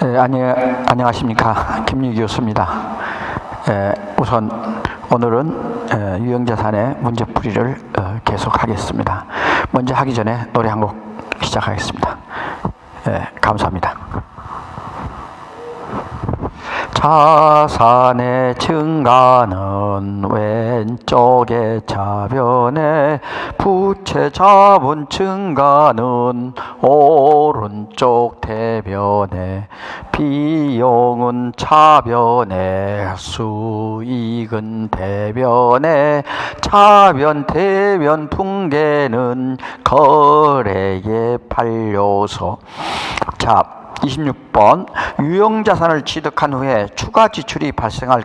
안녕하십니까. 김유기 교수입니다. 우선 오늘은 유형자산의 문제풀이를 계속하겠습니다. 먼저 하기 전에 노래 한 곡 시작하겠습니다. 감사합니다. 자산의 증가는 왼쪽의 차변에, 부채 자본 증가는 오른쪽 대변에, 비용은 차변에, 수익은 대변에, 차변 대변 붕괴는 거래의 판료소. 자, 26번 유형자산을 취득한 후에 추가 지출이 발생하는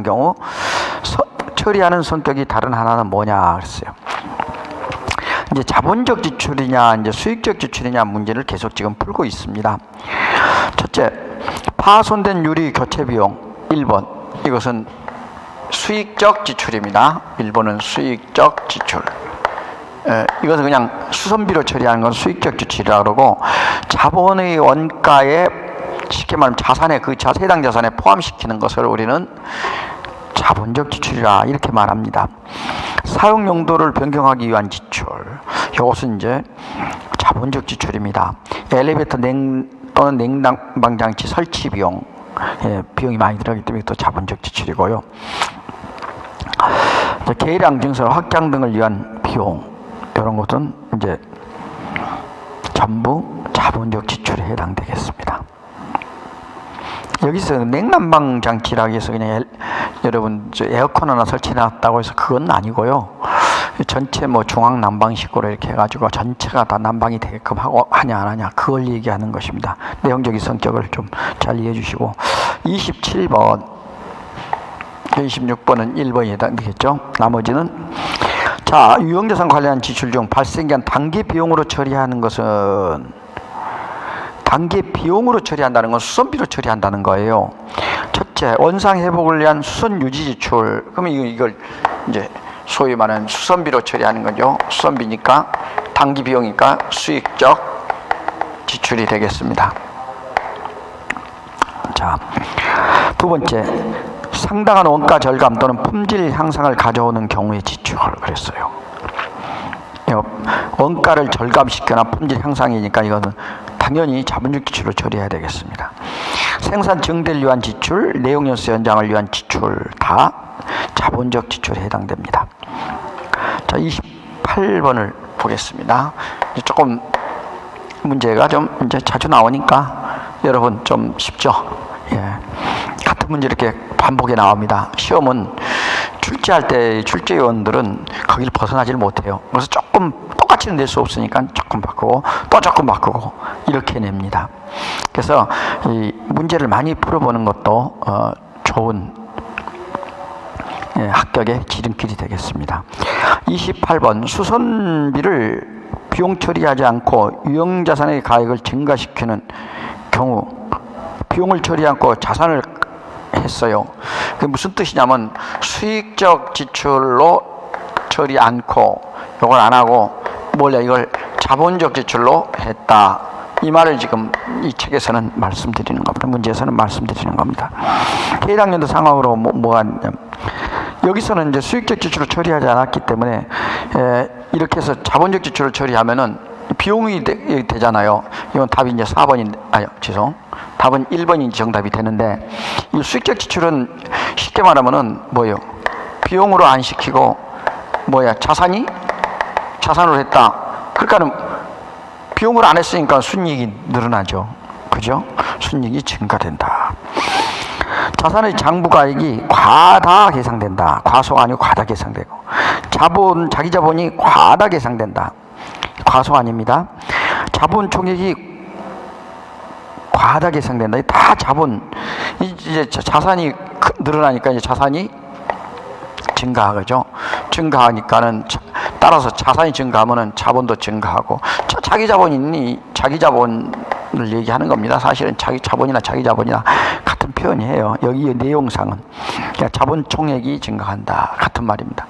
경우 처리하는 성격이 다른 하나는 뭐냐 그랬어요. 이제 자본적 지출이냐 이제 수익적 지출이냐 문제를 계속 지금 풀고 있습니다. 첫째, 파손된 유리 교체 비용 1번, 이것은 수익적 지출입니다. 1번은 수익적 지출. 이것은 그냥 수선비로 처리하는 건 수익적 지출이라고 그러고, 자본의 원가에 쉽게 말하면 자산에, 그 해당 자산에 포함시키는 것을 우리는 자본적 지출이라 이렇게 말합니다. 사용 용도를 변경하기 위한 지출, 이것은 이제 자본적 지출입니다. 엘리베이터 또는 냉난방 장치 설치 비용, 비용이 많이 들어가기 때문에 또 자본적 지출이고요. 계량 증설 확장 등을 위한 비용, 이런 것은 이제 전부 자본적 지출에 해당되겠습니다. 여기서 냉난방 장치라고 해서 그냥 여러분 에어컨 하나 설치해놨다고 해서 그건 아니고요. 전체 뭐 중앙 난방식으로 이렇게 해가지고 전체가 다 난방이 되게끔 하고 하냐 안 하냐, 그걸 얘기하는 것입니다. 내용적인 성격을 좀 잘 이해해 주시고, 27번 26번은 1번에 해당되겠죠. 나머지는, 자, 유형자산 관련 지출 중 발생한 단기 비용으로 처리하는 것은, 단기 비용으로 처리한다는 건 수선비로 처리한다는 거예요. 첫째, 원상 회복을 위한 수선 유지 지출. 그러면 이걸 이제 소위 말하는 수선비로 처리하는 거죠. 수선비니까 단기 비용이니까 수익적 지출이 되겠습니다. 자, 두 번째, 상당한 원가 절감 또는 품질 향상을 가져오는 경우의 지출을 그랬어요. 원가를 절감시켜나 품질 향상이니까 이거는 당연히 자본적 지출로 처리해야 되겠습니다. 생산 증대를 위한 지출, 내용연수 연장을 위한 지출, 다 자본적 지출에 해당됩니다. 자, 28번을 보겠습니다. 조금 문제가 좀 이제 자주 나오니까 여러분 좀 쉽죠? 같은 문제 이렇게 반복에 나옵니다. 시험은 출제할 때 출제위원들은 거기를 벗어나질 못해요. 그래서 조금 똑같이 낼 수 없으니까 조금 바꾸고 또 조금 바꾸고 이렇게 냅니다. 그래서 이 문제를 많이 풀어보는 것도 좋은 합격의 지름길이 되겠습니다. 28번 수선비를 비용 처리하지 않고 유형자산의 가액을 증가시키는 경우, 비용을 처리하지 않고 자산을 했어요. 그게 무슨 뜻이냐면 수익적 지출로 처리 않고 이걸 안 하고 이걸 자본적 지출로 했다, 이 말을 지금 이 책에서는 말씀드리는 겁니다. 문제에서는 말씀드리는 겁니다. 해당 연도 상황으로 뭐가 있냐면, 여기서는 이제 수익적 지출을 처리하지 않았기 때문에 이렇게 해서 자본적 지출을 처리하면은 비용이 되잖아요. 이건 답이 이제 4번인, 답은 1번이 정답이 되는데, 이 수익적 지출은 쉽게 말하면은 뭐예요? 비용으로 안 시키고 자산으로 했다. 그러니까는 비용으로 안 했으니까 순이익이 늘어나죠. 그죠? 순이익이 증가된다. 자산의 장부가액이 과다 계상된다. 과소가 아니고 과다 계상되고, 자기 자본이 과다 계상된다. 과소 아닙니다. 자본 총액이 과다 계상된다. 다 자본, 이제 자산이 늘어나니까 이제 자산이 증가하죠. 증가하니까는 따라서 자산이 증가하면은 자본도 증가하고, 자기 자본이니 자기 자본을 얘기하는 겁니다. 사실은 자기 자본이나 자기 자본이나 같은 표현이에요. 여기 내용상은 그러니까 자본 총액이 증가한다, 같은 말입니다.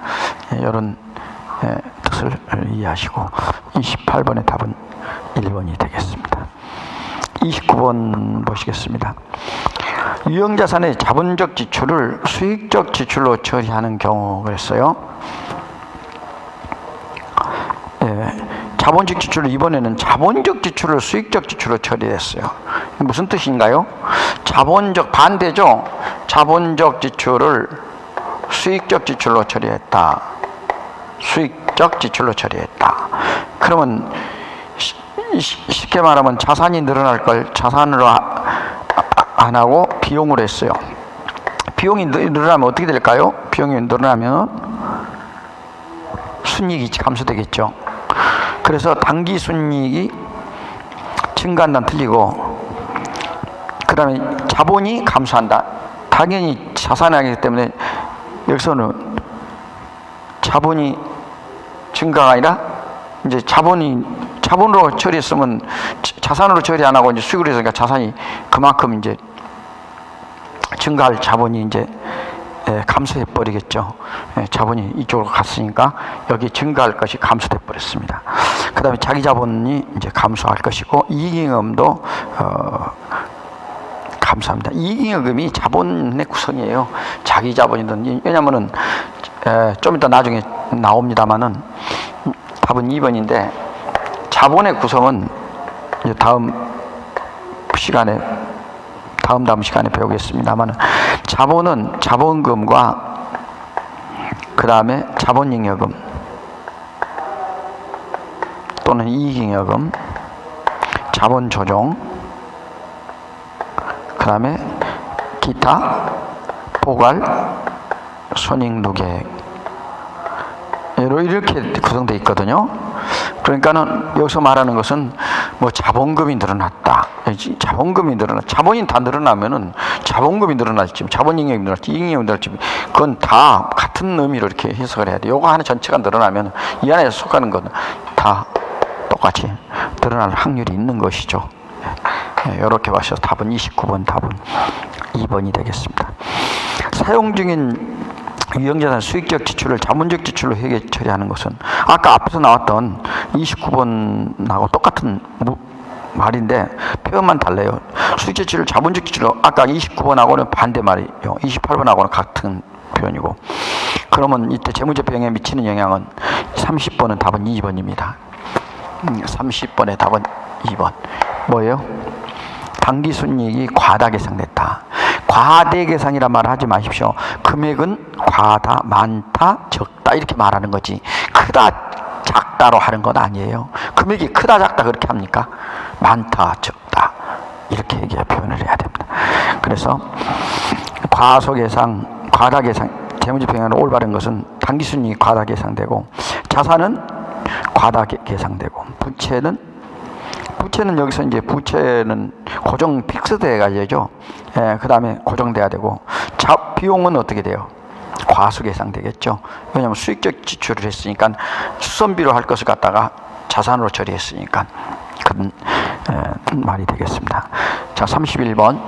이런 뜻을 이해하시고 28번의 답은 1번이 되겠습니다. 29번 보시겠습니다. 유형자산의 자본적 지출을 수익적 지출로 처리하는 경우 그랬어요. 자본적 지출을 이번에는 자본적 지출을 수익적 지출로 처리했어요. 무슨 뜻인가요? 자본적 반대죠. 자본적 지출을 수익적 지출로 처리했다. 수익적 지출로 처리했다. 그러면 쉽게 말하면 자산이 늘어날 걸 자산으로 안 하고 비용으로 했어요. 비용이 늘어나면 어떻게 될까요? 비용이 늘어나면 순이익이 감소되겠죠. 그래서 당기 순이익이 증가한다는 틀리고, 그 다음에 자본이 감소한다. 당연히 자산이 기 때문에 여기서는 자본이 증가가 아니라 이제 자본으로 처리했으면 자산으로 처리 안 하고 이제 수익으로 했으니까 자산이 그만큼 이제 증가할 자본이 이제 감소해 버리겠죠. 자본이 이쪽으로 갔으니까 여기 증가할 것이 감소돼 버렸습니다. 그 다음에 자기 자본이 이제 감소할 것이고, 이익잉여금도 감소합니다. 이익잉여금이 자본의 구성이에요. 자기 자본이든, 왜냐면은 좀 이따 나중에 나옵니다만은 답은 2번인데, 자본의 구성은 이제 다음 시간에 배우겠습니다만, 자본은 자본금과 그 다음에 자본잉여금 또는 이익잉여금, 자본조정, 그 다음에 기타, 포괄, 손익누계액, 이렇게 구성되어 있거든요. 그러니까는 여기서 말하는 것은 뭐 자본금이 늘어났다. 자본이 다 늘어나면은 자본금이 늘어날지, 자본잉여금이 늘어날지, 이익잉여금이 늘어날지, 그건 다 같은 의미로 이렇게 해석을 해야 돼. 요거 하나 전체가 늘어나면 이 안에 속하는 건 다 똑같이 늘어날 확률이 있는 것이죠. 이렇게 봐서 답은 29번, 답은 2번이 되겠습니다. 사용 중인 유형자산 수익적 지출을 자본적 지출로 회계 처리하는 것은 아까 앞에서 나왔던 29번하고 똑같은 말인데 표현만 달라요. 수익적 지출을 자본적 지출로, 아까 29번하고는 반대 말이에요. 28번하고는 같은 표현이고, 그러면 이때 재무제표형에 미치는 영향은 30번은 답은 2번입니다. 30번의 답은 2번. 뭐예요? 당기순이익이 과다 계상됐다. 과대 계상이란 말을 하지 마십시오. 금액은 과다, 많다, 적다 이렇게 말하는 거지, 크다, 작다로 하는 건 아니에요. 금액이 크다, 작다 그렇게 합니까? 많다, 적다 이렇게 표현을 해야 됩니다. 그래서 과소계상, 과다 계상, 재무제표형으로 올바른 것은 당기순이익이 과다 계상되고, 자산은 과다 계상되고, 부채는 여기서 이제 부채는 고정 픽스돼야 되죠. 그 다음에 고정돼야 되고, 비용은 어떻게 돼요? 과수 계상되겠죠. 왜냐하면 수익적 지출을 했으니까 수선비로 할 것을 갖다가 자산으로 처리했으니까 그런 말이 되겠습니다. 자, 31번.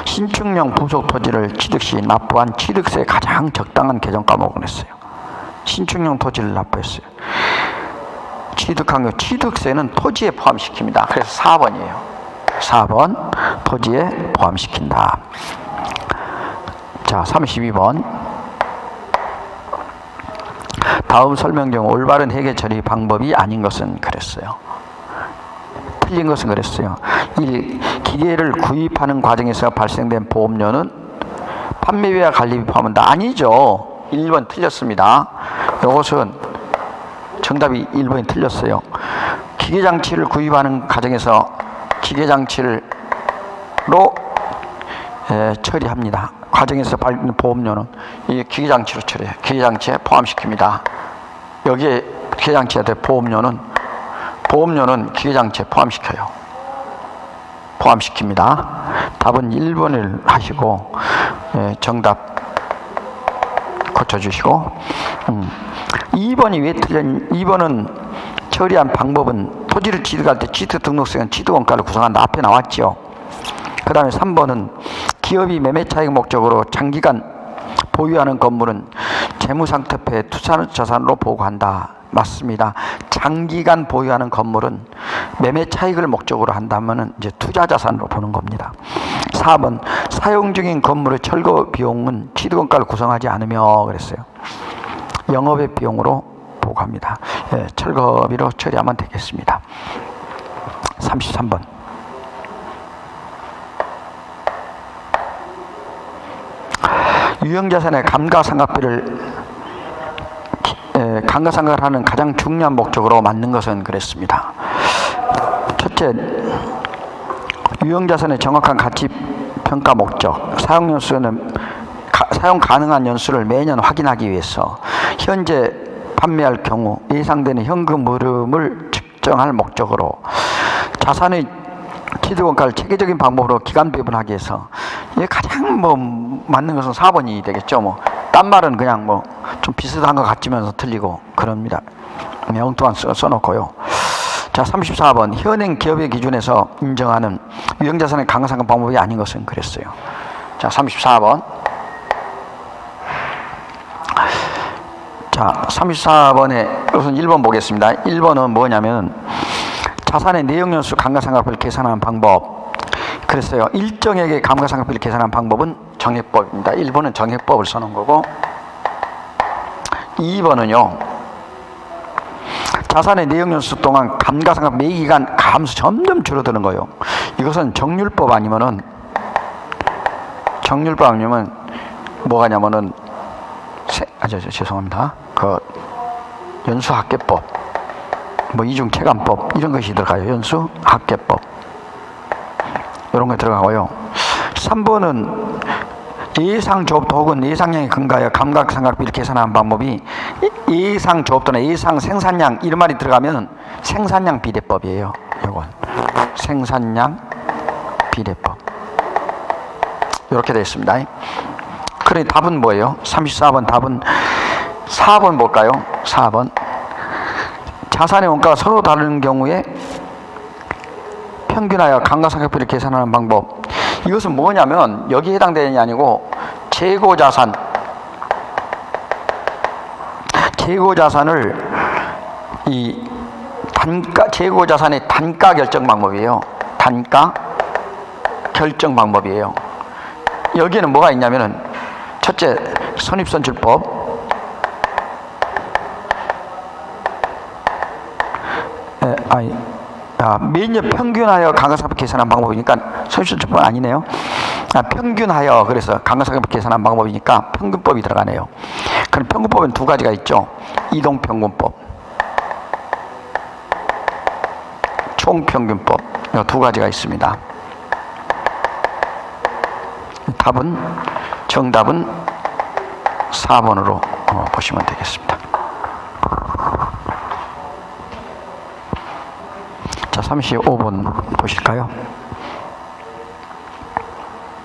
신축용 부속 토지를 취득 시 납부한 취득세의 가장 적당한 계정 과목은 했어요. 신축용 토지를 납부했어요. 취득한 거, 취득세는 토지에 포함시킵니다. 그래서 4번이에요. 4번 토지에 포함시킨다. 자, 32번. 다음 설명 중 올바른 회계 처리 방법이 아닌 것은 그랬어요. 틀린 것은 그랬어요. 1. 기계를 구입하는 과정에서 발생된 보험료는 판매비와 관리비 포함한다. 아니죠. 1번 틀렸습니다. 이것은 정답이 1번이 틀렸어요. 기계장치를 구입하는 과정에서 기계장치로 처리합니다. 과정에서 발생된 보험료는 이 기계장치로 처리해요. 기계장치에 포함시킵니다. 여기에 기계장치에 대한 보험료는 기계장치에 포함시켜요. 포함시킵니다. 답은 1번을 하시고 정답 고쳐주시고, 2번이 왜 틀린? 2번은 처리한 방법은 토지를 취득할 때 취득등록세는 취득원가를 구성한다. 앞에 나왔죠. 그 다음에 3번은 기업이 매매차익 목적으로 장기간 보유하는 건물은 재무상태표에 투자자산으로 보고한다. 맞습니다. 장기간 보유하는 건물은 매매 차익을 목적으로 한다면은 이제 투자 자산으로 보는 겁니다. 4번 사용 중인 건물의 철거 비용은 취득원가를 구성하지 않으며 그랬어요. 영업의 비용으로 보고합니다. 예, 철거비로 처리하면 되겠습니다. 33번 유형자산의 감가상각비를 감가상각을 하는 가장 중요한 목적으로 맞는 것은 그랬습니다. 첫째, 유형자산의 정확한 가치 평가 목적, 사용 가능한 연수를 매년 확인하기 위해서 현재 판매할 경우 예상되는 현금 흐름을 측정할 목적으로 자산의 취득원가를 체계적인 방법으로 기간 배분하기 위해서 이게 가장 맞는 것은 4번이 되겠죠. 딴 말은 그냥 좀 비슷한 것 같지면서 틀리고 그럽니다. 엉뚱한 써놓고요. 자, 34번 현행 기업의 기준에서 인정하는 유형자산의 감가상각 방법이 아닌 것은 그랬어요. 자, 34번. 자, 34번에 우선 1번 보겠습니다. 1번은 뭐냐면 자산의 내역연수 감가상각비를 계산하는 방법. 그랬어요. 일정액의 감가상각비를 계산하는 방법은 정액법입니다. 1번은 정액법을 써놓은 거고 2번은요. 자산의 내역연수 동안 감가상각 매기간 감수 점점 줄어드는 거예요. 이것은 정률법 아니면은 뭐가냐면은 죄송합니다. 연수학계법, 이중체감법 이런 것이 들어가요. 연수학계법 이런 거 들어가고요. 3번은 예상조업 혹은 예상량에 근거하여 감가상각비를 계산하는 방법이 예상조업 또는 예상생산량 이런 말이 들어가면 생산량 비례법이에요. 이건 생산량 비례법 이렇게 되어 있습니다. 그래 답은 뭐예요? 34번 답은 4번 볼까요? 4번 자산의 원가가 서로 다른 경우에 평균하여 감가상각비를 계산하는 방법. 이것은 뭐냐면 여기에 해당되는 게 아니고 재고자산을 재고자산의 단가 결정 방법이에요. 단가 결정 방법이에요. 여기에는 뭐가 있냐면은 첫째 선입선출법, 매년 평균하여 감가상각비 계산한 방법이니까 선입선출법은 아니네요. 평균하여 그래서 감가상각비 계산한 방법이니까 평균법이 들어가네요. 그럼 평균법은 두 가지가 있죠. 이동평균법, 총평균법 이 두 가지가 있습니다. 정답은 4번으로 보시면 되겠습니다. 자, 35번 보실까요?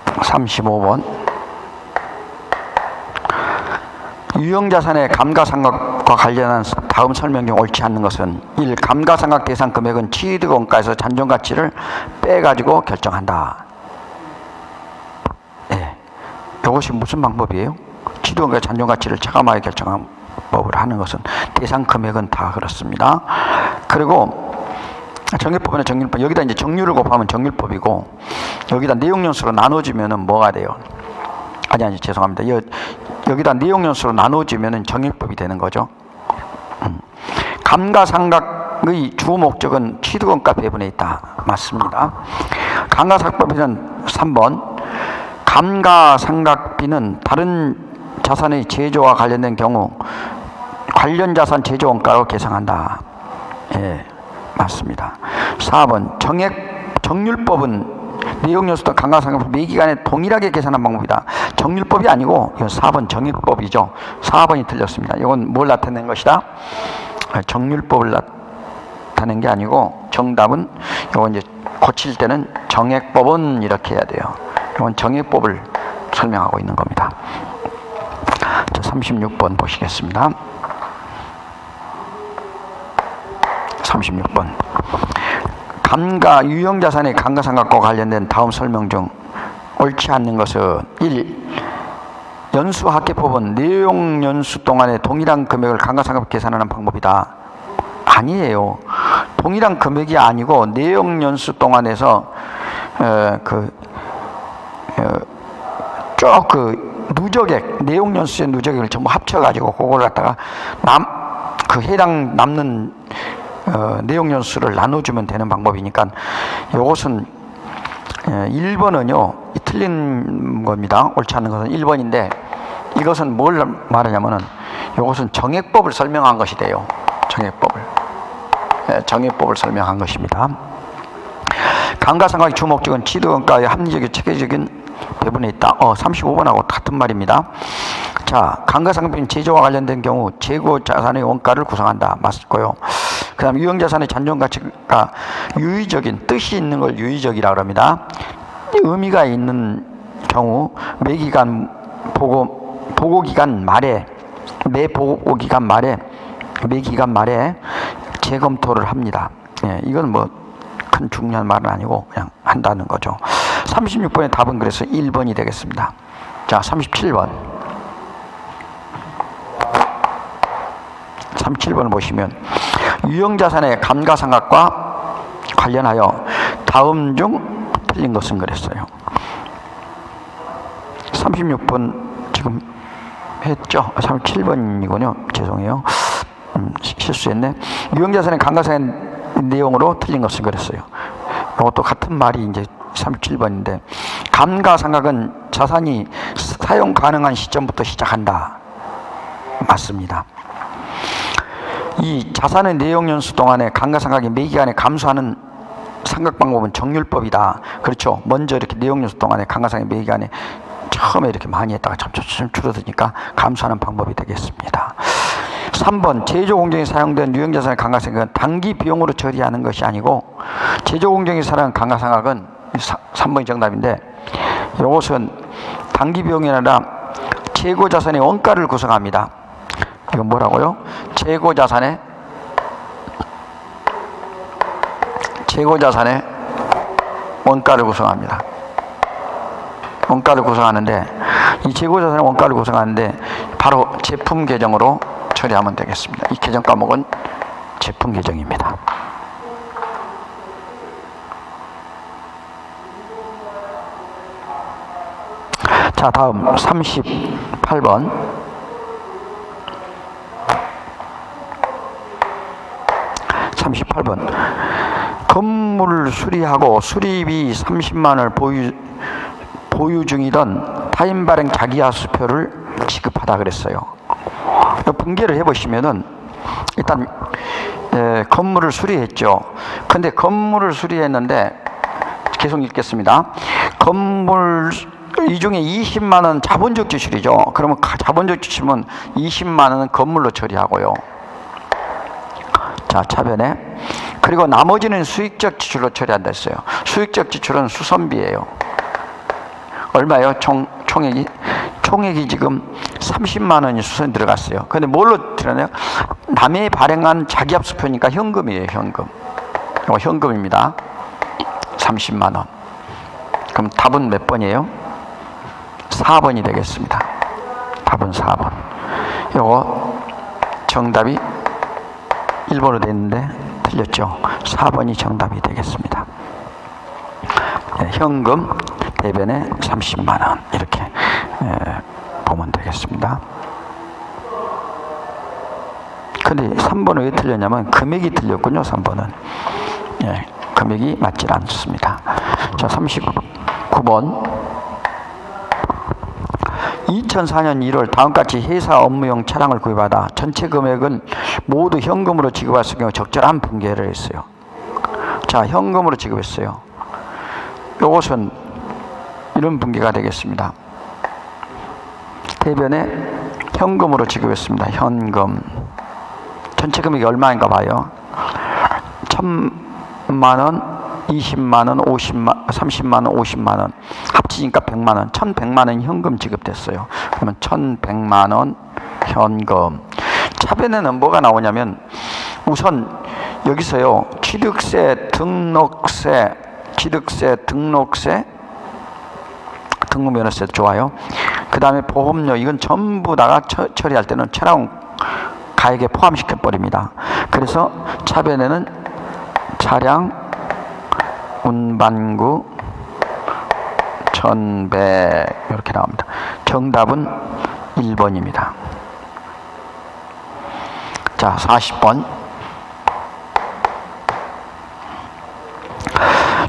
35번 유형자산의 감가상각과 관련한 다음 설명 중 옳지 않는 것은 1. 감가상각 대상 금액은 취득원가에서 잔존가치를 빼가지고 결정한다. 이것이 무슨 방법이에요? 취득원가의 잔존가치를 체감하여 결정한 법을 하는 것은 대상 금액은 다 그렇습니다. 그리고 정액법이나 정률법, 여기다 이제 정률을 곱하면 정률법이고 여기다 내용연수로 나눠지면은 뭐가 돼요? 죄송합니다. 여기다 내용연수로 나눠지면은 정액법이 되는 거죠. 감가상각의 주 목적은 취득원가 배분에 있다. 맞습니다. 감가상각비는 3번 감가상각비는 다른 자산의 제조와 관련된 경우 관련 자산 제조원가로 계상한다. 예, 맞습니다. 4번 정률법은 내역연수도 감가상각비 매기간에 동일하게 계산한 방법이다. 정률법이 아니고 이건 4번 정액법이죠. 4번이 틀렸습니다. 이건 뭘 나타낸 것이다? 정률법을 나타낸 게 아니고 정답은 이건 이제 고칠 때는 정액법은 이렇게 해야 돼요. 이건 정액법을 설명하고 있는 겁니다. 자, 36번 보시겠습니다. 36번 유형자산의 감가상각과 관련된 다음 설명 중 옳지 않는 것은 1. 연수학계법은 내용연수 동안에 동일한 금액을 감가상각 계산하는 방법이다. 아니에요. 동일한 금액이 아니고 내역 연수 동안에서 쭉 누적액, 내용 연수의 누적액을 전부 합쳐가지고 그걸 갖다가 해당 남는 내용 연수를 나눠주면 되는 방법이니까 이것은 1번은요 틀린 겁니다. 옳지 않은 것은 1번인데 이것은 뭘 말하냐면은 이것은 정액법을 설명한 것이 돼요. 정액법을 설명한 것입니다. 감가상각의 주목적은 취득원가의 합리적이고 체계적인 배분에 있다. 35번하고 같은 말입니다. 자, 감가상각비는 제조와 관련된 경우 재고 자산의 원가를 구성한다. 맞고요. 그 다음 유형자산의 잔존가치가 유의적인, 뜻이 있는 걸 유의적이라고 합니다. 의미가 있는 경우 매기간 보고기간 말에 매기간 말에 재검토를 합니다. 이건 뭐 큰 중요한 말은 아니고 그냥 한다는 거죠. 36번의 답은 그래서 1번이 되겠습니다. 자, 37번. 37번을 보시면 유형자산의 감가상각과 관련하여 다음 중 틀린 것은 그랬어요. 36번 지금 했죠? 37번이군요. 죄송해요. 실수했네. 유형자산의 감가상각 내용으로 틀린 것은 그랬어요. 이것도 같은 말이 이제 37번인데 감가상각은 자산이 사용 가능한 시점부터 시작한다. 맞습니다. 이 자산의 내용 연수 동안에 감가상각이 매기간에 감소하는 상각 방법은 정률법이다. 그렇죠. 먼저 이렇게 내용 연수 동안에 감가상각이 매기간에 처음에 이렇게 많이 했다가 점점 줄어드니까 감소하는 방법이 되겠습니다. 3번 제조공정에 사용된 유형자산의 감가상각은 단기 비용으로 처리하는 것이 아니고 제조공정에 사용한 감가상각은 3번이 정답인데 이것은 단기 비용이 아니라 재고자산의 원가를 구성합니다. 이건 뭐라고요? 재고자산의 원가를 구성합니다. 원가를 구성하는데 이 재고자산의 원가를 구성하는데 바로 제품 계정으로 처리하면 되겠습니다. 이 계정 과목은 제품 계정입니다. 자, 다음 38번. 건물을 수리하고 수리비 30만원을 보유 중이던 타인 발행 자기하수표를 지급하다 그랬어요. 분개를 해보시면은 일단 건물을 수리했죠. 근데 건물을 수리했는데 계속 읽겠습니다. 건물 이 중에 20만원 자본적 지출이죠. 그러면 자본적 지출은 20만원은 건물로 처리하고요. 자, 차변에 그리고 나머지는 수익적 지출로 처리한다 했어요. 수익적 지출은 수선비예요. 얼마예요? 총액이 지금 30만 원이 수선이 들어갔어요. 근데 뭘로 들어가나요? 남이 발행한 자기합수표니까 현금이에요. 현금. 이거 현금입니다. 30만 원. 그럼 답은 몇 번이에요? 4번이 되겠습니다. 답은 4번. 이거 정답이 1번으로 됐는데 틀렸죠. 4번이 정답이 되겠습니다. 현금 대변에 30만 원 이렇게 보면 되겠습니다. 근데 3번은 왜 틀렸냐면 금액이 틀렸군요. 3번은 금액이 맞지 않습니다. 자, 39번 2004년 1월 다음같이 회사 업무용 차량을 구입하다 전체 금액은 모두 현금으로 지급했을 경우 적절한 분개를 했어요. 자, 현금으로 지급했어요. 이것은 이런 분개가 되겠습니다. 대변에 현금으로 지급했습니다. 현금. 전체 금액이 얼마인가 봐요. 1000만원, 20만원, 30만원, 50만원 합치니까 100만원, 1100만원 현금 지급됐어요. 그러면 1100만원 현금. 차변에는 뭐가 나오냐면 우선 여기서요 취득세, 등록세, 등록면허세 좋아요. 그 다음에 보험료 이건 전부 다가 처리할 때는 차량 가액에 포함시켜 버립니다. 그래서 차변에는 차량 운반구 1100 이렇게 나옵니다. 정답은 1번입니다. 자, 40번.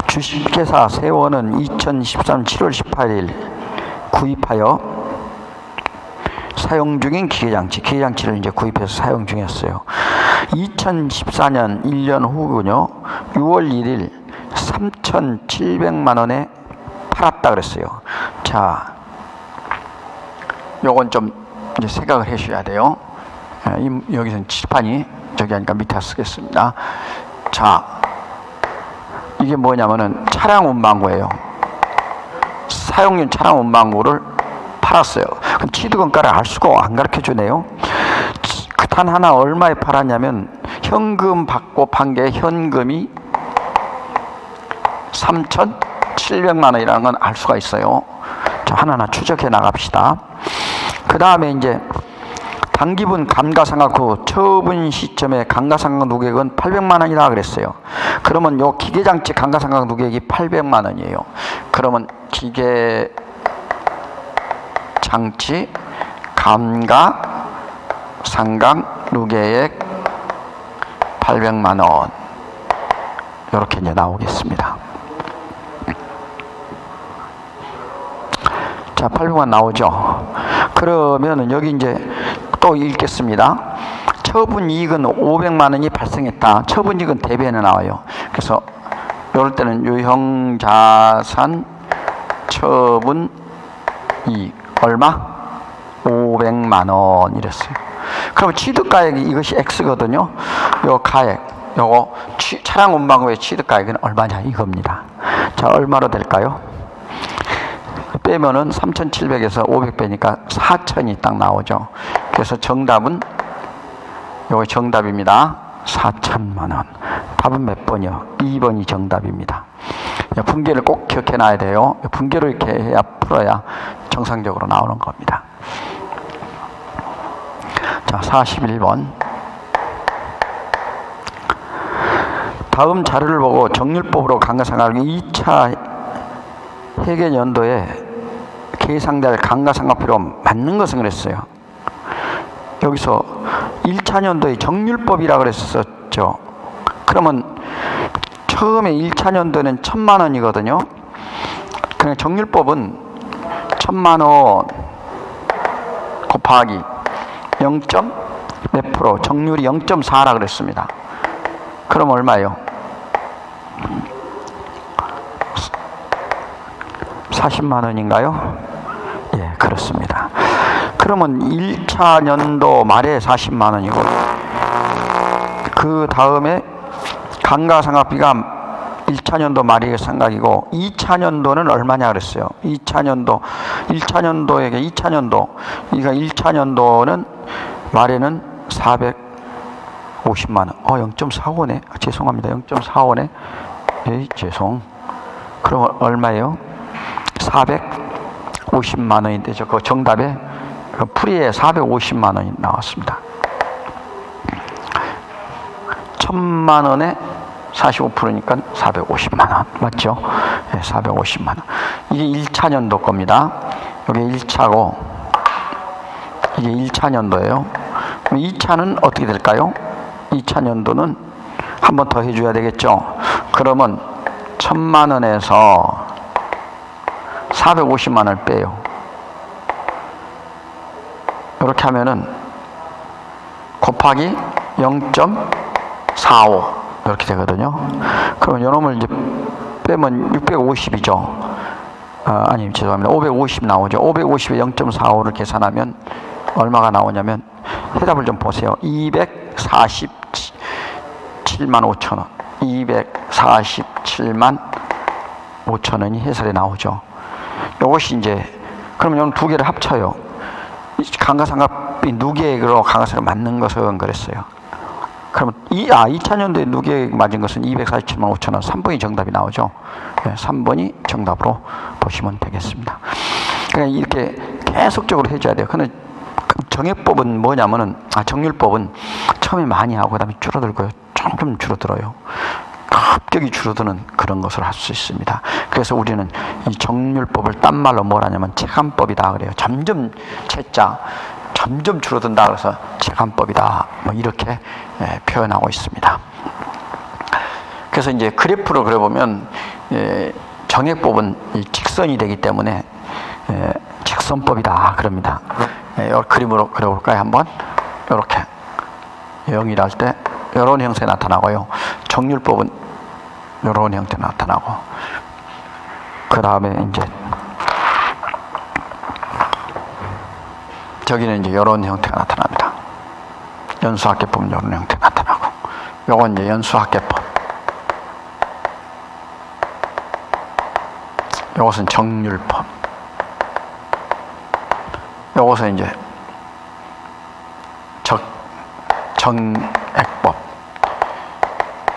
주식회사 세원은 2013 7월 18일 구입하여 사용 중인 기계장치를 이제 구입해서 사용 중이었어요. 2014년 1년 후군요. 6월 1일 3,700만 원에 팔았다 그랬어요. 자, 요건 좀 이제 생각을 해주셔야 돼요. 여기서는 칠판이 저기 하니까 밑에 쓰겠습니다. 자, 이게 뭐냐면은 차량 운반구예요. 사용용 차량 운반구를 팔았어요. 그럼 취득원가를 알 수가 안 가르쳐 주네요. 단 하나 얼마에 팔았냐면 현금 받고 판 게 현금이 3,700만 원이라는 건 알 수가 있어요. 자, 하나하나 추적해 나갑시다. 그 다음에 이제 당기분 감가상각 후 처분 시점에 감가상각 누계액은 800만 원이라 그랬어요. 그러면 요 기계장치 감가상각 누계액이 800만 원이에요. 그러면 기계장치 감가상각 누계액 800만 원 이렇게 이제 나오겠습니다. 자, 800만 나오죠. 그러면은 여기 이제 또 읽겠습니다. 처분 이익은 500만 원이 발생했다. 처분 이익은 대변에 나와요. 그래서 이럴 때는 유형자산 처분 이익 얼마? 500만 원 이랬어요. 그럼 취득가액이 이것이 X거든요. 요 가액, 요거 차량 운반구의 취득가액은 얼마냐 이겁니다. 자, 얼마로 될까요? 빼면은 3,700에서 500 빼니까 4,000이 딱 나오죠. 그래서 정답은 요거 정답입니다. 4,000만 원. 답은 몇 번이요? 2번이 정답입니다. 분계를 꼭 기억해 놔야 돼요. 분계를 이렇게 해야 풀어야 정상적으로 나오는 겁니다. 자, 41번. 다음 자료를 보고 정률법으로 감가상각을 2차 회계연도에 계상될 감가상각비로 맞는 것은 그랬어요. 여기서 1차 년도의 정률법이라고 그랬었죠. 그러면 처음에 1차 년도는 1,000만 원이거든요. 그냥 정률법은 1,000만 원 곱하기 0. 몇 프로? 정률이 0.4라 그랬습니다. 그럼 얼마예요? 40만 원인가요? 예, 그렇습니다. 그러면 1차 년도 말에 40만 원이고 그 다음에 감가상각비가 1차 년도 말이 생각이고 2차 년도는 얼마냐 그랬어요. 2차 년도 1차 년도에게 2차 년도 그러니까 1차 년도는 말에는 450만 원. 0.45네. 죄송합니다. 0.45네. 예, 죄송. 그럼 얼마예요? 450만 원인데 그 정답에 그 풀이에 450만 원이 나왔습니다. 1,000만 원에 45%니까 450만 원 맞죠? 네, 450만 원. 이게 1차 년도 겁니다. 이게 1차고 이게 1차 년도예요. 그럼 2차는 어떻게 될까요? 2차 년도는 한 번 더 해줘야 되겠죠. 그러면 1,000만 원에서 450만 원을 빼요. 이렇게 하면은 곱하기 0.45 이렇게 되거든요. 그러면 요놈을 이제 빼면 650이죠. 아니 죄송합니다. 550 나오죠. 550에 0.45를 계산하면 얼마가 나오냐면 해답을 좀 보세요. 247만 5천 원. 247만 5천 원이 해설에 나오죠. 이것이 이제 그러면 요 두 개를 합쳐요. 감가상각비 누계액으로 감가상각 맞는 것은 그랬어요. 그러면 2차 년도에 누계액 맞은 것은 247만 5천 원. 3번이 정답이 나오죠. 네, 3번이 정답으로 보시면 되겠습니다. 그러니까 이렇게 계속적으로 해줘야 돼요. 근데 정액법은 뭐냐면은 정률법은 처음에 많이 하고 그다음에 줄어들고요. 조금 줄어들어요. 급격히 줄어드는 그런 것을 할 수 있습니다. 그래서 우리는 이 정률법을 딴 말로 뭘 하냐면 체감법이다 그래요. 점점 채자 점점 줄어든다 그래서 체감법이다 뭐 이렇게 표현하고 있습니다. 그래서 이제 그래프로 그려보면 정액법은 이 직선이 되기 때문에 직선법이다 그럽니다. 그림으로 그려볼까요? 한번 이렇게 0이랄 때 이런 형태 나타나고요. 정률법은 이런 형태 나타나고 그 다음에 이제 저기는 이제 이런 형태가 나타납니다. 연수학계법은 이런 형태 나타나고 요건 이제 연수학계법, 요것은 정률법, 요것은 이제 정액법.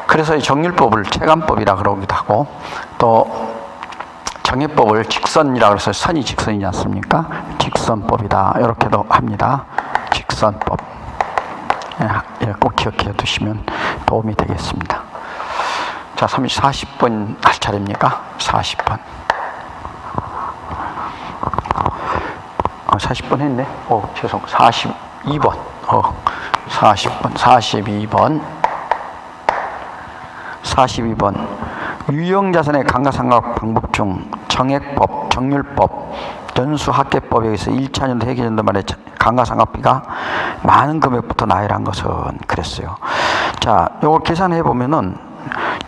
그래서 이 정률법을 체감법이라 그러기도 하고 또 정액법을 직선이라 그래서 선이 직선이지 않습니까? 직선법이다 이렇게도 합니다. 직선법. 꼭 기억해 두시면 도움이 되겠습니다. 자, 40분 할 차례입니까? 40분. 40분 했네. 죄송. 42번. 40분. 42번. 유형자산의 감가상각 방법 중 정액법, 정률법, 연수학계법에 의해서 1차년도 회계년도 말에 감가상각비가 많은 금액부터 나열한 것은 그랬어요. 자, 요걸 계산해 보면은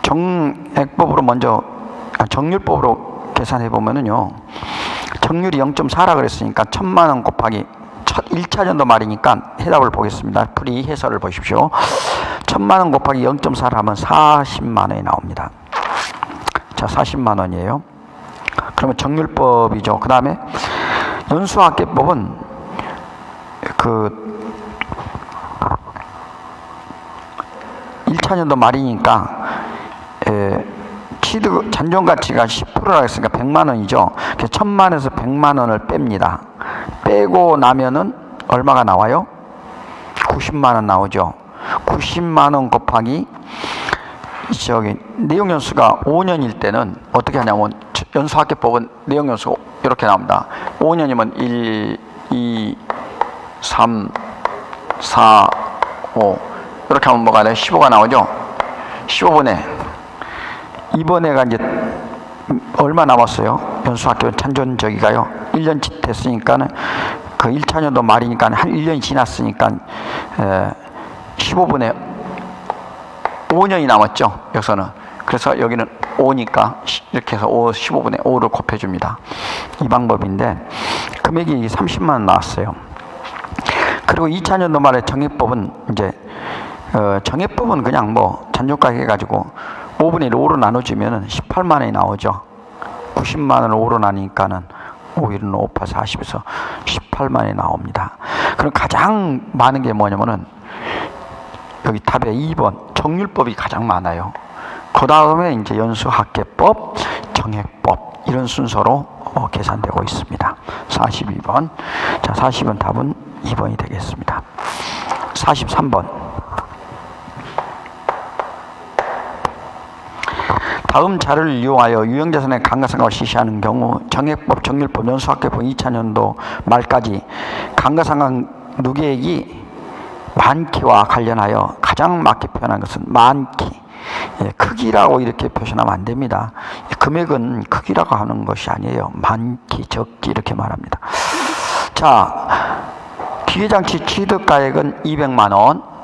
정액법으로 먼저 정률법으로 계산해 보면은요. 정률이 0.4라 그랬으니까 1000만 원 곱하기 1차년도 말이니까 해답을 보겠습니다. 풀이 해설을 보십시오. 1000만 원 곱하기 0.4를 하면 40만 원이 나옵니다. 자, 40만 원이에요. 그러면 정률법이죠. 그 다음에 연수학계법은 그 1차년도 말이니까 취득 잔존가치가 10%라 했으니까 100만 원이죠. 그래서 1000만 원에서 100만 원을 뺍니다. 빼고 나면은 얼마가 나와요? 90만 원 나오죠. 90만 원 곱하기 저기 내용연수가 5년일 때는 어떻게 하냐면 연수학계법은 내용연수가 이렇게 나옵니다. 5년이면 1, 2, 3, 4, 5 이렇게 하면 뭐가 나요? 15가 나오죠. 15분에 이번에가 이제 얼마 남았어요? 연수학계법 잔존저기가요. 1년 됐으니까는 그 1차년도 말이니까 한 1년이 지났으니까 15분에 5년이 남았죠. 여기서는. 그래서 여기는 5니까 이렇게 해서 15분에 5를 곱해줍니다. 이 방법인데 금액이 30만 원 나왔어요. 그리고 2차년도 말에 정액법은 이제 정액법은 그냥 뭐 잔존가액 해가지고 5분의 5로 나눠주면은 18만 원이 나오죠. 90만 원을 5로 나니까는 5, 1은 5, 8, 40에서 18만 원이 나옵니다. 그럼 가장 많은 게 뭐냐면은 여기 탑에 2번 정률법이 가장 많아요. 그 다음에 이제 연수학계법, 정액법 이런 순서로 계산되고 있습니다. 42번. 자, 40번 답은 2번이 되겠습니다. 43번. 다음 자료를 이용하여 유형자산의 감가상각을 실시하는 경우 정액법, 정률법, 연수학계법 2차년도 말까지 감가상각 누계액이 많기와 관련하여 가장 맞게 표현한 것은 많기, 크기라고 이렇게 표현하면 안 됩니다. 금액은 크기라고 하는 것이 아니에요. 많기, 적기 이렇게 말합니다. 자, 기계장치 취득가액은 200만 원.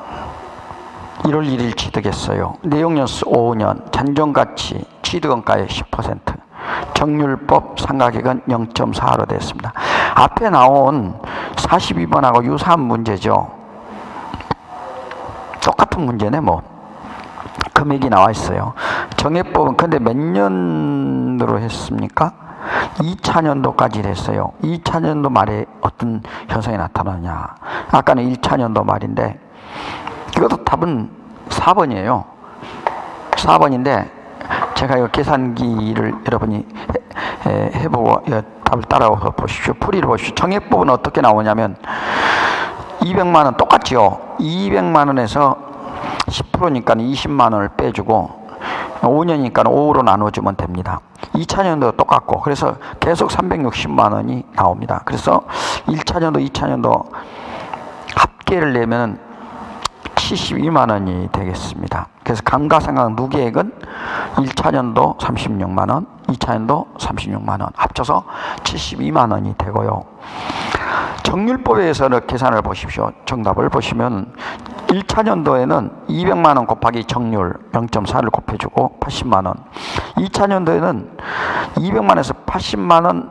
1월 1일 취득했어요. 내용연수 5년, 잔존가치 취득원가의 10%, 정률법 상가액은 0.4로 됐습니다. 앞에 나온 42번하고 유사한 문제죠. 똑같은 문제네 뭐. 금액이 나와 있어요. 정액법은 근데 몇 년으로 했습니까? 2차년도까지 했어요. 2차년도 말에 어떤 현상이 나타나냐. 아까는 1차년도 말인데 이것도 답은 4번이에요. 4번인데 제가 이 계산기를 여러분이 해보고 답을 따라서 보십시오. 풀이를 보십시오. 정액법은 어떻게 나오냐면 200만 원 똑같죠. 200만 원에서 10%니까 20만 원을 빼주고 5년이니까 5로 나눠주면 됩니다. 2차년도 똑같고, 그래서 계속 360만 원이 나옵니다. 그래서 1차년도, 2차년도 합계를 내면 72만 원이 되겠습니다. 그래서 감가상각 누계액은 1차년도 36만 원, 2차년도 36만 원, 합쳐서 72만 원이 되고요. 정률법에서 계산을 보십시오. 정답을 보시면 1차년도에는 200만 원 곱하기 정률 0.4를 곱해주고 80만 원. 2차년도에는 200만 원에서 80만 원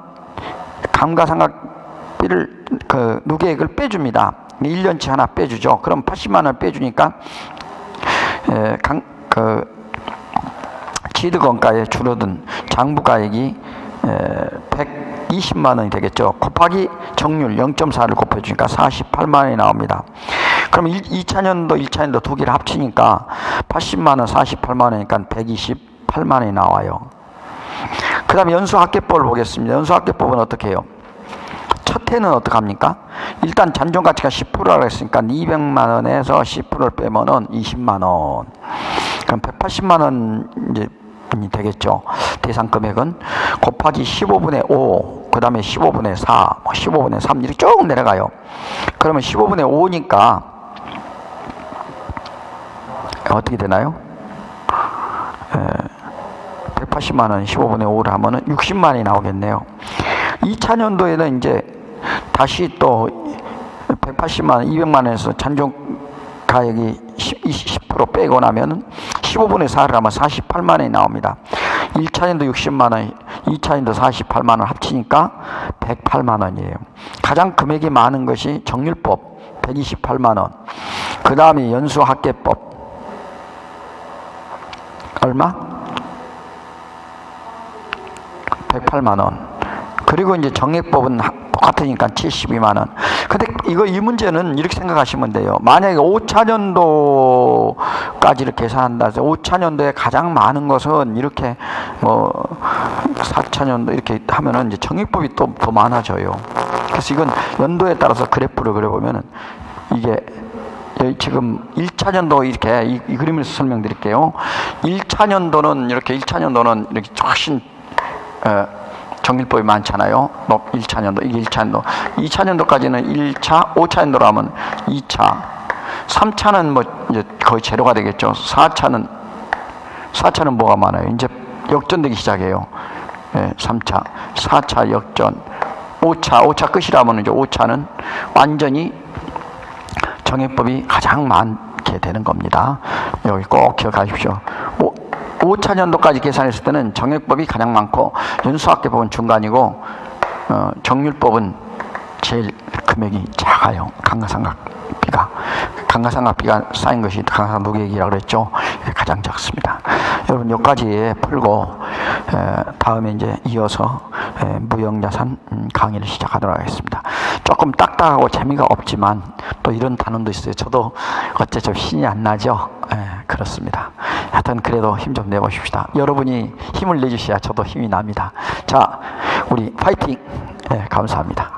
감가상각비를 누계액을 빼줍니다. 1년치 하나 빼주죠. 그럼 80만 원을 빼주니까 취득원가에 줄어든 장부가액이 120만 원이 되겠죠. 곱하기 정률 0.4를 곱해주니까 48만 원이 나옵니다. 그럼 2차년도, 1차년도 두 개를 합치니까 80만 원, 48만 원이니까 128만 원이 나와요. 그 다음에 연수합계법을 보겠습니다. 연수합계법은 어떻게 해요? 첫 해는 어떻게 합니까? 일단 잔존가치가 10%라고 했으니까 200만 원에서 10%를 빼면은 20만 원. 그럼 180만 원 이제 되겠죠. 대상 금액은 곱하기 15분의 5, 그 다음에 15분의 4, 15분의 3 이렇게 쭉 내려가요. 그러면 15분의 5니까 어떻게 되나요? 180만 원 15분의 5를 하면은 60만 원이 나오겠네요. 2차년도에는 이제 다시 또 180만 원, 200만 원에서 잔존가액이 10% 빼고 나면은 15분의 4를 하면 48만 원이 나옵니다. 1차년도 60만 원, 2차년도 48만 원 합치니까 108만 원이에요. 가장 금액이 많은 것이 정률법 128만 원. 그 다음에 연수합계법 얼마? 108만 원. 그리고 이제 정액법은 똑같으니까 72만 원. 근데 이 문제는 이렇게 생각하시면 돼요. 만약에 5차년도까지를 계산한다 해서 5차년도에 가장 많은 것은 이렇게 4차년도 이렇게 하면은 이제 정액법이 또 더 많아져요. 그래서 이건 연도에 따라서 그래프를 그려보면은 이게 지금 1차년도 이렇게 이 그림을 설명드릴게요. 1차년도는 이렇게 훨씬 정밀법이 많잖아요. 1차년도, 이게 1차년도. 2차년도까지는 1차, 5차년도로 하면 2차. 3차는 뭐 이제 거의 제로가 되겠죠. 4차는 뭐가 많아요? 이제 역전되기 시작해요. 3차, 4차 역전. 5차 끝이라면 이제 5차는 완전히 정액법이 가장 많게 되는 겁니다. 여기 꼭 기억하십시오. 5차년도까지 계산했을 때는 정액법이 가장 많고 연수합계법은 중간이고 정률법은 제일 금액이 작아요. 감가상각비가 쌓인 것이 감가상각 누계액이라고 그랬죠. 가장 작습니다. 여러분 여기까지 풀고 다음에 이제 이어서 무형자산 강의를 시작하도록 하겠습니다. 조금 딱딱하고 재미가 없지만 또 이런 단원도 있어요. 저도 어째 좀 신이 안 나죠. 그렇습니다. 하여튼 그래도 힘 좀 내보십시다. 여러분이 힘을 내주셔야 저도 힘이 납니다. 자, 우리 파이팅! 감사합니다.